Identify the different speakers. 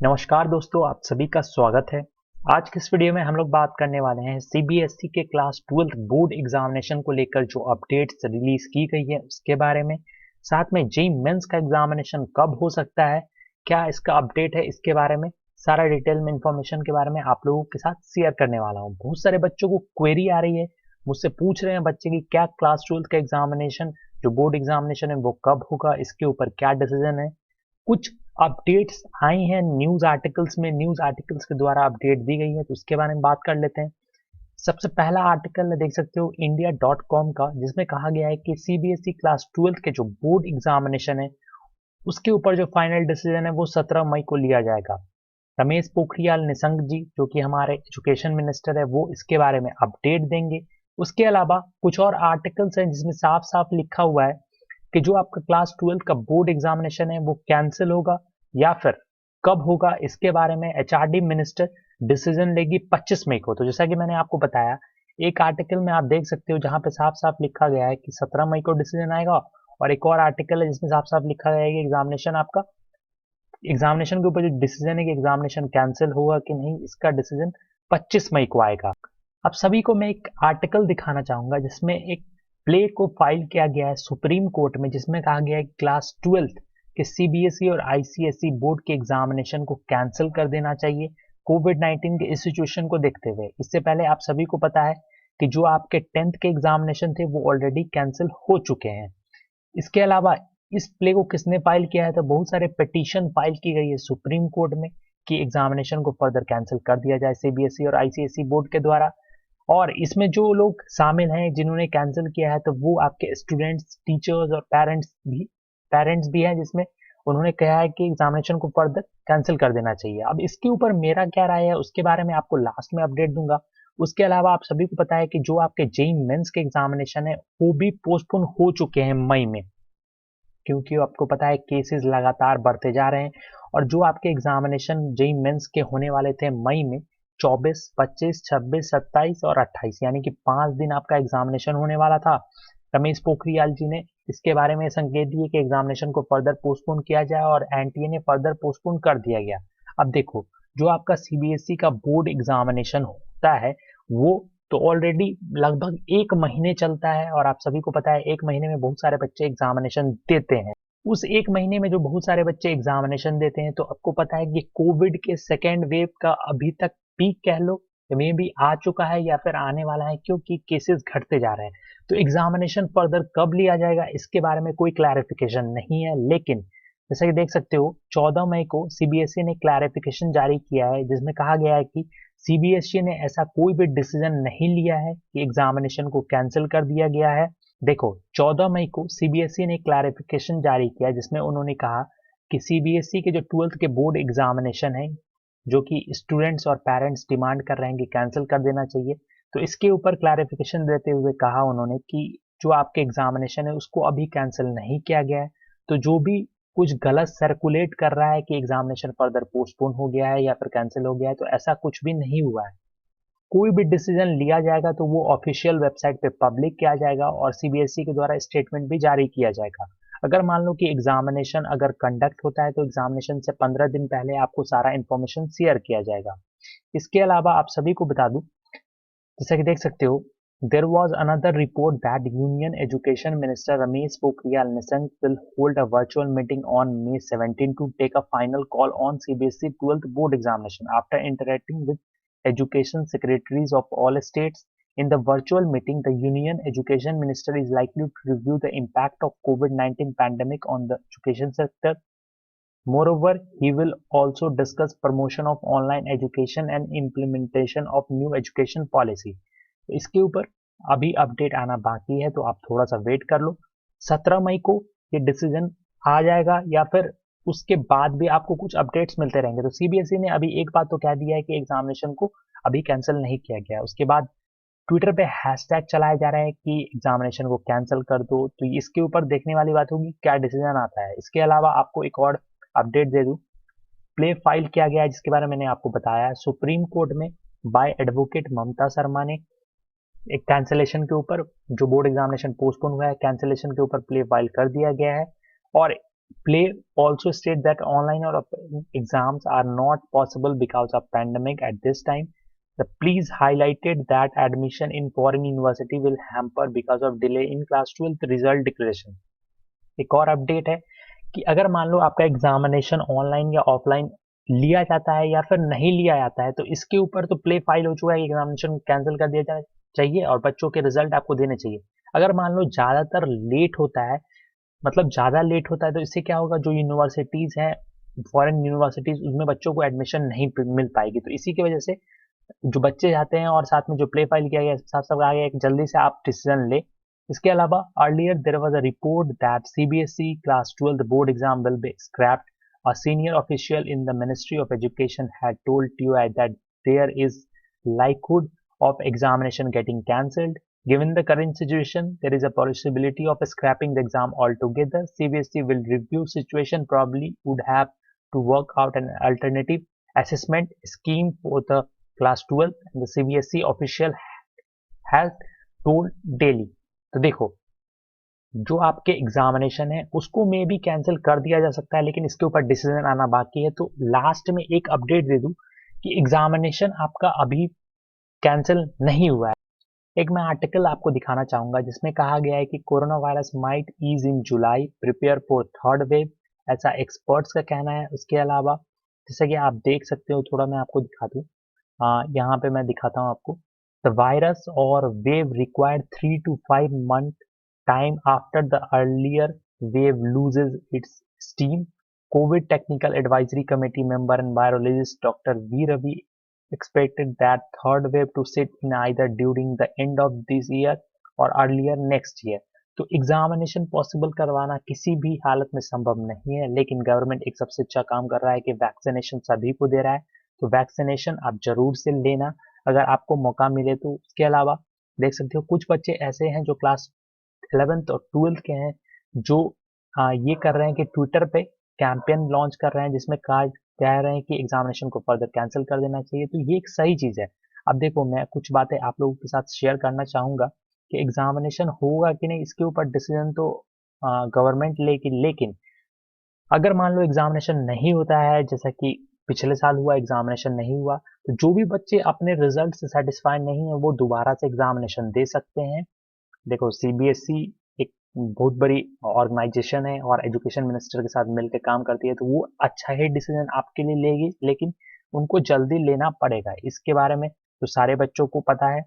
Speaker 1: नमस्कार दोस्तों, आप सभी का स्वागत है। आज की इस वीडियो में हम लोग बात करने वाले हैं सीबीएसई के क्लास 12 बोर्ड एग्जामिनेशन को लेकर जो अपडेट्स रिलीज की गई है उसके बारे में। साथ में जेईई मेंस का एग्जामिनेशन कब हो सकता है, क्या इसका अपडेट है, इसके बारे में सारा डिटेल में इंफॉर्मेशन के बारे में आप लोगों के साथ शेयर करने वाला हूँ। बहुत सारे बच्चों को क्वेरी आ रही है, मुझसे पूछ रहे हैं बच्चे की क्या क्लास 12 का एग्जामिनेशन जो बोर्ड एग्जामिनेशन है वो कब होगा, इसके ऊपर क्या डिसीजन है। कुछ अपडेट्स आई हैं न्यूज आर्टिकल्स में, न्यूज आर्टिकल्स के द्वारा अपडेट दी गई है, तो उसके बारे में बात कर लेते हैं। सबसे पहला आर्टिकल देख सकते हो इंडिया.com का, जिसमें कहा गया है कि सीबीएसई क्लास 12 के जो बोर्ड एग्जामिनेशन है उसके ऊपर जो फाइनल डिसीजन है वो 17 मई को लिया जाएगा। रमेश पोखरियाल निशंक जी जो कि हमारे एजुकेशन मिनिस्टर है वो इसके बारे में अपडेट देंगे। उसके अलावा कुछ और आर्टिकल्स हैं जिसमें साफ साफ लिखा हुआ है कि जो आपका क्लास 12 का बोर्ड एग्जामिनेशन है वो कैंसिल होगा या फिर कब होगा, इसके बारे में एचआरडी मिनिस्टर डिसीजन लेगी 25 मई को। तो जैसा कि मैंने आपको बताया, एक आर्टिकल में आप देख सकते हो जहां पे साफ साफ लिखा गया है कि 17 मई को डिसीजन आएगा, और एक और आर्टिकल है जिसमें साफ साफ लिखा गया है कि एग्जामिनेशन के ऊपर जो डिसीजन है कि एग्जामिनेशन कैंसिल होगा कि नहीं, इसका डिसीजन 25 मई को आएगा। अब सभी को मैं एक आर्टिकल दिखाना चाहूंगा जिसमें एक प्ले को फाइल किया गया है सुप्रीम कोर्ट में, जिसमें कहा गया है कि क्लास 12 के सीबीएसई और आईसीएसई बोर्ड के एग्जामिनेशन को कैंसिल कर देना चाहिए कोविड-19 के इस सिचुएशन को देखते हुए। इससे पहले आप सभी को पता है कि जो आपके 10th के एग्जामिनेशन थे वो ऑलरेडी कैंसिल हो चुके हैं। इसके अलावा इस प्ले को किसने फाइल किया है, तो बहुत सारे पिटीशन फाइल की गई है सुप्रीम कोर्ट में कि एग्जामिनेशन को फर्दर कैंसिल कर दिया जाए सीबीएसई और आईसीएसई बोर्ड के द्वारा। और इसमें जो लोग शामिल हैं जिन्होंने कैंसिल किया है तो वो आपके स्टूडेंट्स, टीचर्स और पेरेंट्स भी हैं, जिसमें उन्होंने कहा है कि एग्जामिनेशन को फर्दर कैंसिल कर देना चाहिए। अब इसके ऊपर मेरा क्या राय है उसके बारे में आपको लास्ट में अपडेट दूंगा। उसके अलावा आप सभी को पता है कि जो आपके जेईई मेंस के एग्जामिनेशन है वो भी पोस्टपोन हो चुके हैं मई में, क्योंकि आपको पता है केसेस लगातार बढ़ते जा रहे हैं। और जो आपके एग्जामिनेशन जेईई मेंस के होने वाले थे मई में 24, 25, 26, 27 और 28, यानी कि 5 दिन आपका एग्जामिनेशन होने वाला था। रमेश पोखरियाल जी ने इसके बारे में संकेत दिए कि एग्जामिनेशन को फर्दर पोस्टपोन किया जाए और एनटीए ने फर्दर पोस्टपोन कर दिया गया। अब देखो, जो आपका सीबीएसई का बोर्ड एग्जामिनेशन होता है वो तो ऑलरेडी लगभग 1 महीने चलता है, और आप सभी को पता है 1 महीने में बहुत सारे बच्चे एग्जामिनेशन देते हैं। उस 1 महीने में जो बहुत सारे बच्चे एग्जामिनेशन देते हैं, तो आपको पता है कि कोविड के सेकेंड वेव का अभी तक पीक कह लो में भी आ चुका है या फिर आने वाला है, क्योंकि केसेस घटते जा रहे हैं। तो एग्जामिनेशन फर्दर कब लिया जाएगा इसके बारे में कोई क्लैरिफिकेशन नहीं है, लेकिन जैसा कि देख सकते हो 14 मई को सीबीएसई ने क्लैरिफिकेशन जारी किया है जिसमें कहा गया है कि सीबीएसई ने ऐसा कोई भी डिसीजन नहीं लिया है कि एग्जामिनेशन को कैंसिल कर दिया गया है। देखो, 14 मई को सीबीएसई ने क्लैरिफिकेशन जारी किया जिसमें उन्होंने कहा कि सीबीएसई के जो 12th के बोर्ड एग्जामिनेशन है जो कि स्टूडेंट्स और पेरेंट्स डिमांड कर रहे हैं कि कैंसिल कर देना चाहिए, तो इसके ऊपर क्लैरिफिकेशन देते हुए कहा उन्होंने कि जो आपके एग्जामिनेशन है उसको अभी कैंसिल नहीं किया गया है। तो जो भी कुछ गलत सर्कुलेट कर रहा है कि एग्जामिनेशन फर्दर पोस्टपोन हो गया है या फिर कैंसिल हो गया है, तो ऐसा कुछ भी नहीं हुआ है। कोई भी डिसीजन लिया जाएगा तो वो ऑफिशियल वेबसाइट पे पब्लिक किया जाएगा और सीबीएसई के द्वारा स्टेटमेंट भी जारी किया जाएगा। अगर मान लो कि एग्जामिनेशन अगर कंडक्ट होता है तो एग्जामिनेशन से 15 दिन पहले आपको सारा इंफॉर्मेशन शेयर किया जाएगा। इसके अलावा आप सभी को बता दूं, जैसा कि देख सकते हो, there was another report that Union Education Minister Ramesh Pokhriyal Nishank will hold a virtual meeting on May 17 to take a final call on CBSE 12th board examination after interacting with education secretaries of all states. In the virtual meeting, the Union Education Minister is likely to review the impact of COVID-19 pandemic on the education sector. Moreover, he will also discuss promotion of online education and implementation of new education policy. तो इसके ऊपर अभी update आना बाकी है, तो आप थोड़ा सा वेट कर लो। 17 मई को ये डिसीजन आ जाएगा या फिर उसके बाद भी आपको कुछ अपडेट्स मिलते रहेंगे। तो सीबीएसई ने अभी एक बात तो कह दिया है कि एग्जामिनेशन को अभी कैंसिल नहीं किया गया। उसके बाद ट्विटर पे हैशटैग चलाए जा रहे हैं कि एग्जामिनेशन को कैंसिल कर दो, तो इसके ऊपर देखने वाली बात होगी क्या डिसीजन आता है। इसके अलावा आपको एक और अपडेट दे दूं, प्ले फाइल किया गया है जिसके बारे में मैंने आपको बताया है सुप्रीम कोर्ट में बाय एडवोकेट ममता शर्मा ने। एक कैंसिलेशन के ऊपर, जो बोर्ड एग्जामिनेशन पोस्टपोन हुआ है, कैंसिलेशन के ऊपर प्ले फाइल कर दिया गया है। और Play also state that online or offline exams are not possible because of pandemic at this time. The police highlighted that admission in foreign university will hamper because of delay in class 12 result declaration. एक और update है कि अगर मान लो आपका examination online या offline लिया जाता है या फिर नहीं लिया जाता है तो इसके ऊपर तो प्ले फाइल हो चुका है, एग्जामिनेशन कैंसिल कर दिया जाना चाहिए और बच्चों के रिजल्ट आपको देने चाहिए। अगर मान लो ज़्यादातर लेट होता है, मतलब ज़्यादा लेट होता है, तो इससे क्या होगा, जो यूनिवर्सिटीज़ हैं फॉरेन यूनिवर्सिटीज़ उसमें बच्चों को एडमिशन नहीं मिल पाएगी। तो इसी की वजह से जो बच्चे जाते हैं और साथ में जो प्ले फाइल किया गया साफ साफ आ गया कि जल्दी से आप डिसीजन ले। इसके अलावा earlier there was a report that CBSE class 12 board exam will be scrapped. A senior official in the Ministry of Education had told TUI that there is likelihood of examination getting cancelled. Given the current situation, there is a possibility of scrapping the exam altogether. CBSE will review situation, probably would have to work out an alternative assessment scheme for the class 12, and the CBSE official has told Daily. तो देखो, जो आपके examination है उसको मे भी cancel कर दिया जा सकता है, लेकिन इसके ऊपर डिसीजन आना बाकी है। तो लास्ट में एक अपडेट दे दूं कि एग्जामिनेशन आपका अभी कैंसिल नहीं हुआ है। एक मैं आर्टिकल आपको दिखाना चाहूंगा जिसमें कहा गया है कि corona virus might ease in July, prepare for third wave, ऐसा एक्सपर्ट्स का कहना है। उसके अलावा जैसे कि आप देख सकते हो, थोड़ा मैं आपको दिखा दूं, यहाँ पे मैं दिखाता हूँ आपको। द वायरस और wave required 3 to 5 month time after the earlier wave loses its steam. COVID Technical Advisory Committee member and virologist Dr. V. Ravi expected that third wave to sit in either during the end of this year or earlier next year. तो examination possible करवाना किसी भी हालत में संभव नहीं है, लेकिन गवर्नमेंट एक सबसे अच्छा काम कर रहा है कि वैक्सीनेशन सभी को दे रहा है। तो वैक्सीनेशन आप जरूर से लेना अगर आपको मौका मिले तो। उसके अलावा देख सकते हो कुछ बच्चे ऐसे हैं जो क्लास 11th और 12th के हैं जो ये कर रहे हैं कि ट्विटर पे कैंपेन लॉन्च कर रहे हैं जिसमें कह रहे हैं कि एग्जामिनेशन को फर्दर कैंसिल कर देना चाहिए। तो ये एक सही चीज़ है। अब देखो, मैं कुछ बातें आप लोगों के साथ शेयर करना चाहूँगा कि एग्जामिनेशन होगा कि नहीं इसके ऊपर डिसीजन तो गवर्नमेंट लेगी, लेकिन अगर मान लो एग्जामिनेशन नहीं होता है जैसा कि पिछले साल हुआ, एग्जामिनेशन नहीं हुआ, तो जो भी बच्चे अपने रिजल्ट से सेटिस्फाइड नहीं है वो दोबारा से एग्जामिनेशन दे सकते हैं। देखो, सीबीएसई एक बहुत बड़ी ऑर्गेनाइजेशन है और एजुकेशन मिनिस्टर के साथ मिलकर काम करती है, तो वो अच्छा ही डिसीजन आपके लिए लेगी, लेकिन उनको जल्दी लेना पड़ेगा। इसके बारे में तो सारे बच्चों को पता है।